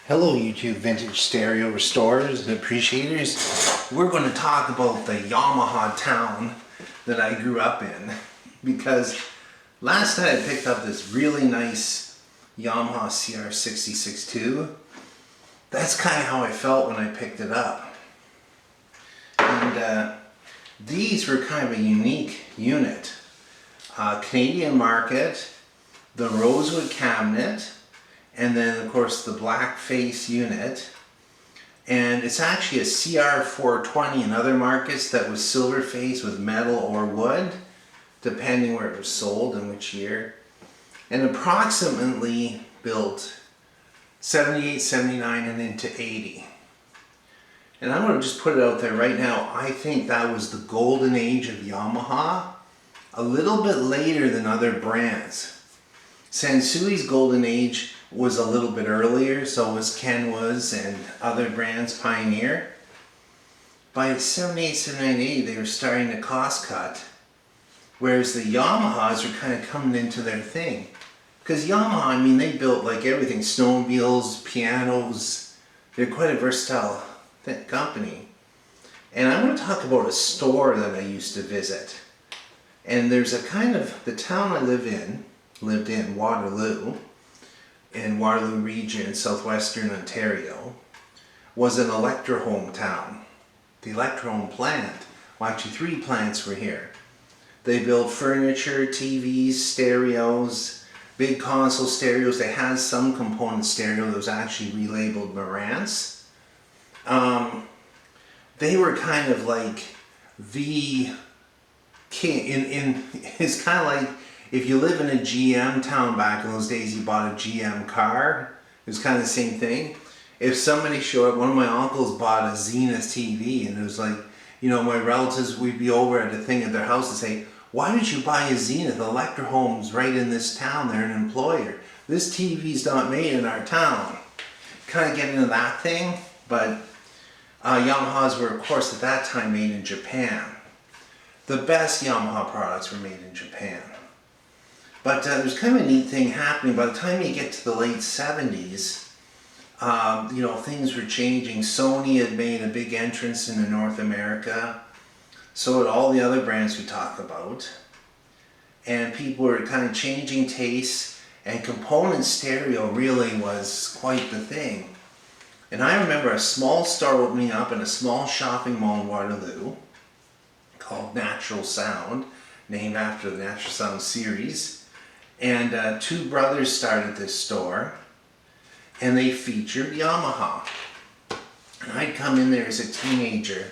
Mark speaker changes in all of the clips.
Speaker 1: Hello YouTube vintage stereo restorers and appreciators. We're going to talk about the Yamaha town that I grew up in, because last night I picked up this really nice Yamaha CR-66ii. That's kind of how I felt when I picked it up. And these were kind of a unique unit. Canadian market, the Rosewood cabinet, and then of course the black face unit. And it's actually a CR-420 in other markets that was silver face with metal or wood, depending where it was sold and which year. And approximately built 78, 79 and into 80. And I'm going to just put it out there right now, I think that was the golden age of Yamaha, a little bit later than other brands. Sensui's golden age was a little bit earlier, so was Kenwa's and other brands, Pioneer. By 78, 79, 80, they were starting to cost cut, whereas the Yamahas were kind of coming into their thing. Because Yamaha, I mean, they built like everything, snowmobiles, pianos, they're quite a versatile company. And I'm going to talk about a store that I used to visit. And there's a kind of, the town I lived in, Waterloo, in Waterloo region, southwestern Ontario, was an Electrohome town. The Electrohome plant, well actually 3 plants were here. They built furniture, TVs, stereos, big console stereos. They had some component stereo that was actually relabeled Marantz. They were kind of like the king, it's kind of like if you live in a GM town back in those days, you bought a GM car. It was kind of the same thing. If somebody showed up, one of my uncles bought a Zenith TV, and it was like, you know, my relatives, we'd be over at a thing at their house and say, why did you buy a Zenith? Electrohome's right in this town, they're an employer. This TV's not made in our town. Kind of get into that thing, but Yamahas were, of course, at that time made in Japan. The best Yamaha products were made in Japan. But there's kind of a neat thing happening. By the time you get to the late 70s, you know, things were changing. Sony had made a big entrance into North America. So had all the other brands we talk about. And people were kind of changing tastes, and component stereo really was quite the thing. And I remember a small store opening up in a small shopping mall in Waterloo called Natural Sound, named after the Natural Sound series. And 2 brothers started this store, and they featured Yamaha. And I'd come in there as a teenager,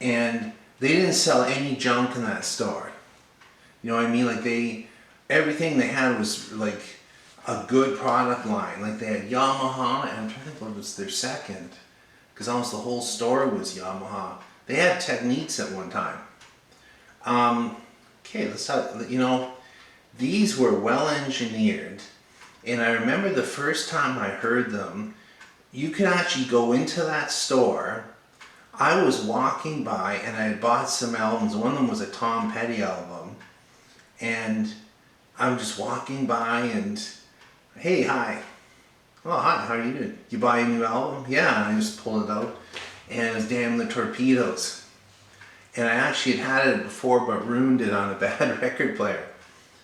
Speaker 1: and they didn't sell any junk in that store. You know what I mean? Like everything they had was like a good product line. Like they had Yamaha, and I'm trying to think what was their second, because almost the whole store was Yamaha. They had Techniques at one time. Okay, let's talk, you know, these were well engineered, and I remember the first time I heard them, you could actually go into that store. I was walking by and I had bought some albums. One of them was a Tom Petty album, and I was just walking by and, hey, hi. Oh, hi, how are you doing? You buy a new album? Yeah, and I just pulled it out, and it was Damn the Torpedoes. And I actually had it before but ruined it on a bad record player.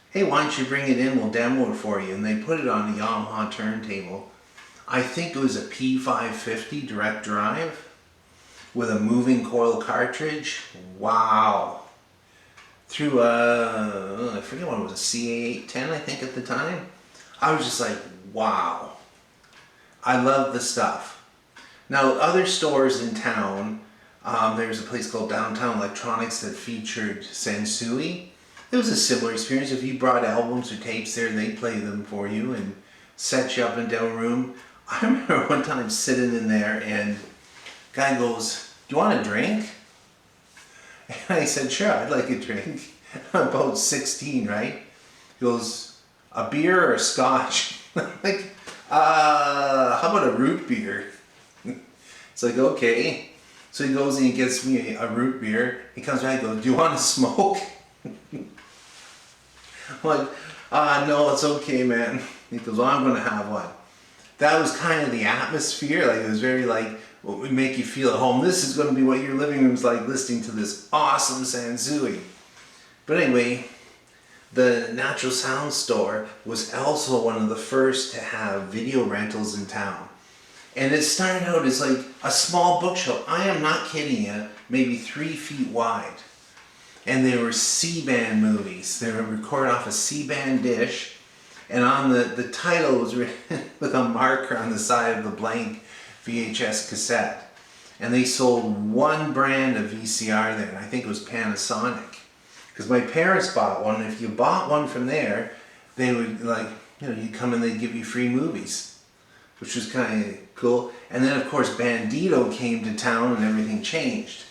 Speaker 1: Hey, why don't you bring it in, we'll demo it for you. And they put it on a Yamaha turntable. I think it was a P550 direct drive with a moving coil cartridge. Wow. Through I forget what it was, a CA810 I think at the time. I was just like, wow. I love the stuff. Now other stores in town, there was a place called Downtown Electronics that featured Sensui. It was a similar experience. If you brought albums or tapes there, they'd play them for you and set you up in down room. I remember one time sitting in there, and guy goes, do you want a drink? And I said, sure, I'd like a drink. I'm about 16, right? He goes, a beer or a scotch? Like, how about a root beer? It's like, okay. So he goes and he gets me a root beer. He comes back and goes, do you want to smoke? I'm like, no, it's okay, man. He goes, well, I'm going to have one. that was kind of the atmosphere. Like it was very like, what would make you feel at home. This is going to be what your living room's like, listening to this awesome Sansui. But anyway, the Natural Sound Store was also one of the first to have video rentals in town. And it started out as like a small bookshelf. I am not kidding you, maybe 3 feet wide. And they were C-band movies. They were recorded off a C-band dish. And on the title was written with a marker on the side of the blank VHS cassette. And they sold one brand of VCR there, and I think it was Panasonic. Because my parents bought one, and if you bought one from there, they would like, you'd come and they'd give you free movies, which was kind of cool. And then of course Bandito came to town and everything changed.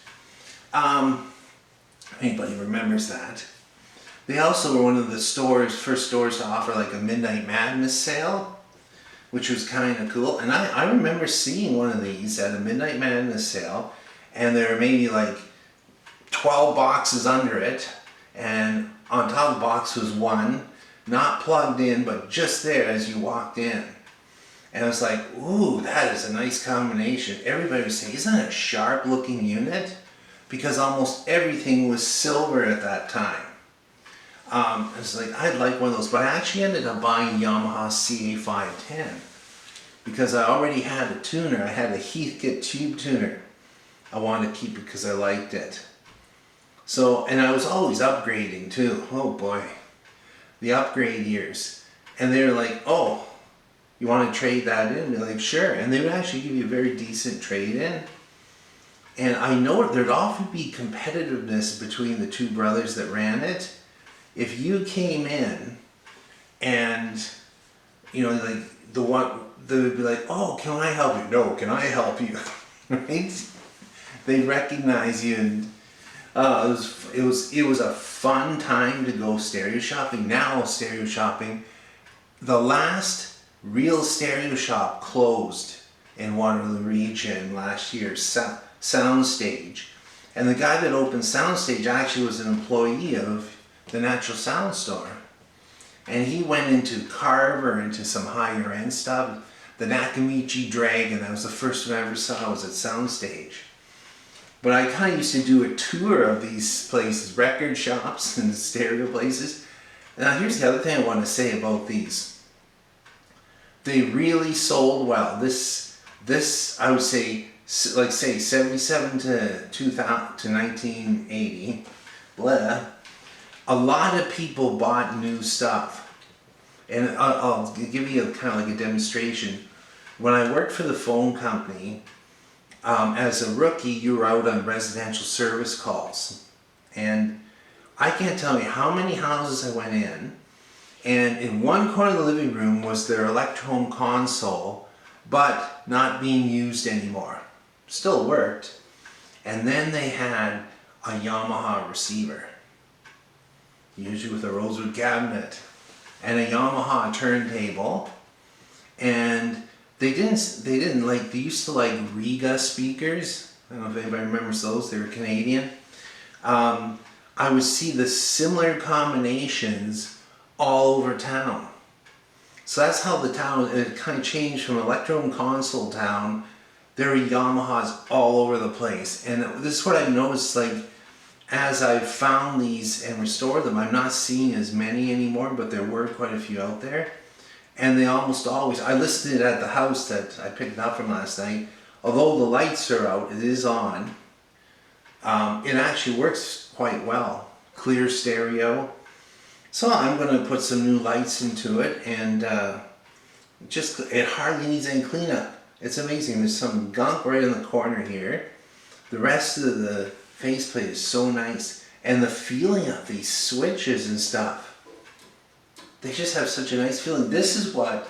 Speaker 1: Anybody remembers that? They also were one of the first stores to offer like a Midnight Madness sale, which was kind of cool. And I remember seeing one of these at a Midnight Madness sale, and there were maybe like 12 boxes under it, and on top of the box was one, not plugged in, but just there as you walked in. And I was like, ooh, that is a nice combination. Everybody was saying, isn't that a sharp looking unit? Because almost everything was silver at that time. I was like, I'd like one of those, but I actually ended up buying Yamaha CA510 because I already had a tuner. I had a Heathkit tube tuner. I wanted to keep it because I liked it. So, and I was always upgrading too. Oh boy, the upgrade years. And they were like, oh, you want to trade that in? Be like, sure. And they would actually give you a very decent trade in. And I know there'd often be competitiveness between the two brothers that ran it. If you came in and, like they would be like, oh, can I help you? No, can I help you? Right? They'd recognize you, and it was a fun time to go stereo shopping. Now stereo shopping, the last real stereo shop closed in Waterloo region last year, Soundstage. And the guy that opened Soundstage actually was an employee of the Natural Sound Store. And he went into Carver, into some higher end stuff. The Nakamichi Dragon, that was the first one I ever saw, was at Soundstage. But I kind of used to do a tour of these places, record shops and stereo places. Now here's the other thing I want to say about these. They really sold well. This I would say, like say 77 to 2000 to 1980, blah. A lot of people bought new stuff. And I'll give you kind of like a demonstration. When I worked for the phone company, as a rookie, you were out on residential service calls. And I can't tell you how many houses I went in, and in one corner of the living room was their Electrohome console, but not being used anymore. Still worked. And then they had a Yamaha receiver, usually with a Rosewood cabinet, and a Yamaha turntable. And they used to like Riga speakers. I don't know if anybody remembers those. They were Canadian. I would see the similar combinations all over town. So that's how the town, it kind of changed from Electrohome console town. There were Yamahas all over the place. And this is what I've noticed, like, as I've found these and restored them, I'm not seeing as many anymore, but there were quite a few out there. And they almost always, I listed it at the house that I picked up from last night. Although the lights are out, it is on. It actually works quite well. Clear stereo. So I'm going to put some new lights into it, and it hardly needs any cleanup. It's amazing. There's some gunk right in the corner here. The rest of the faceplate is so nice. And the feeling of these switches and stuff, they just have such a nice feeling. This is what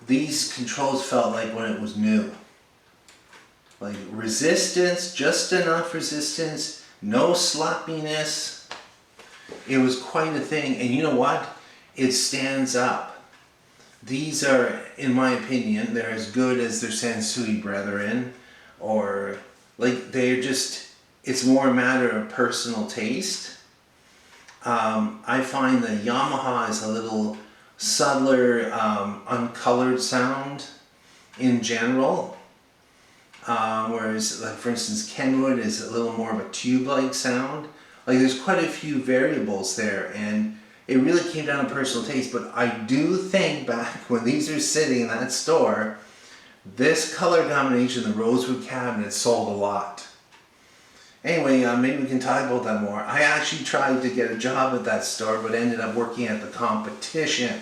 Speaker 1: these controls felt like when it was new. Like resistance, just enough resistance, no sloppiness. It was quite a thing. And you know what? It stands up. These are, in my opinion, they're as good as their Sansui brethren, or like they're just, it's more a matter of personal taste. I find the Yamaha is a little subtler, uncolored sound. in general. Whereas, like for instance, Kenwood is a little more of a tube-like sound. Like there's quite a few variables there, and it really came down to personal taste. But I do think back when these are sitting in that store, this color combination, the Rosewood cabinet, sold a lot. Anyway, maybe we can talk about that more. I actually tried to get a job at that store, but ended up working at the competition.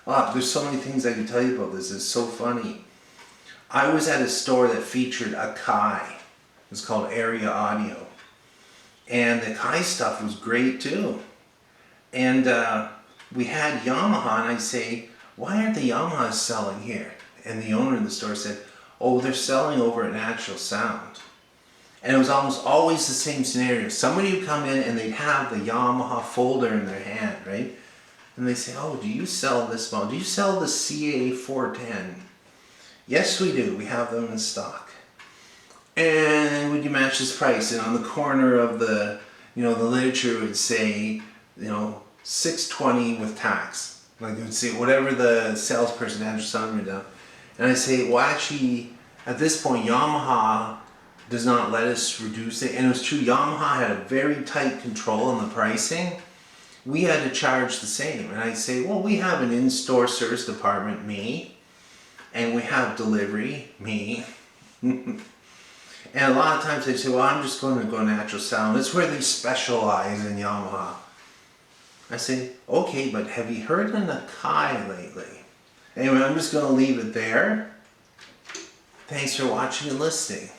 Speaker 1: Oh, there's so many things I can tell you about this. It's so funny. I was at a store that featured a Kai. It was called Area Audio. And the Kai stuff was great too. And we had Yamaha, and I say, why aren't the Yamahas selling here? And the owner of the store said, oh, they're selling over at Natural Sound. And it was almost always the same scenario. Somebody would come in and they'd have the Yamaha folder in their hand, right? And they say, oh, do you sell this model? Do you sell the CA410? Yes, we do. We have them in stock. And would you match this price? And on the corner of the, the literature would say, $620 with tax. Like it would say whatever the salesperson had written down. And I say, well, actually, at this point, Yamaha does not let us reduce it. And it was true, Yamaha had a very tight control on the pricing. We had to charge the same. And I'd say, well, we have an in-store service department, me. And we have delivery, me. And a lot of times they say, well, I'm just going to go Natural Sound. That's where they specialize in Yamaha. I say, okay, but have you heard of the Kai lately? Anyway, I'm just going to leave it there. Thanks for watching and listening.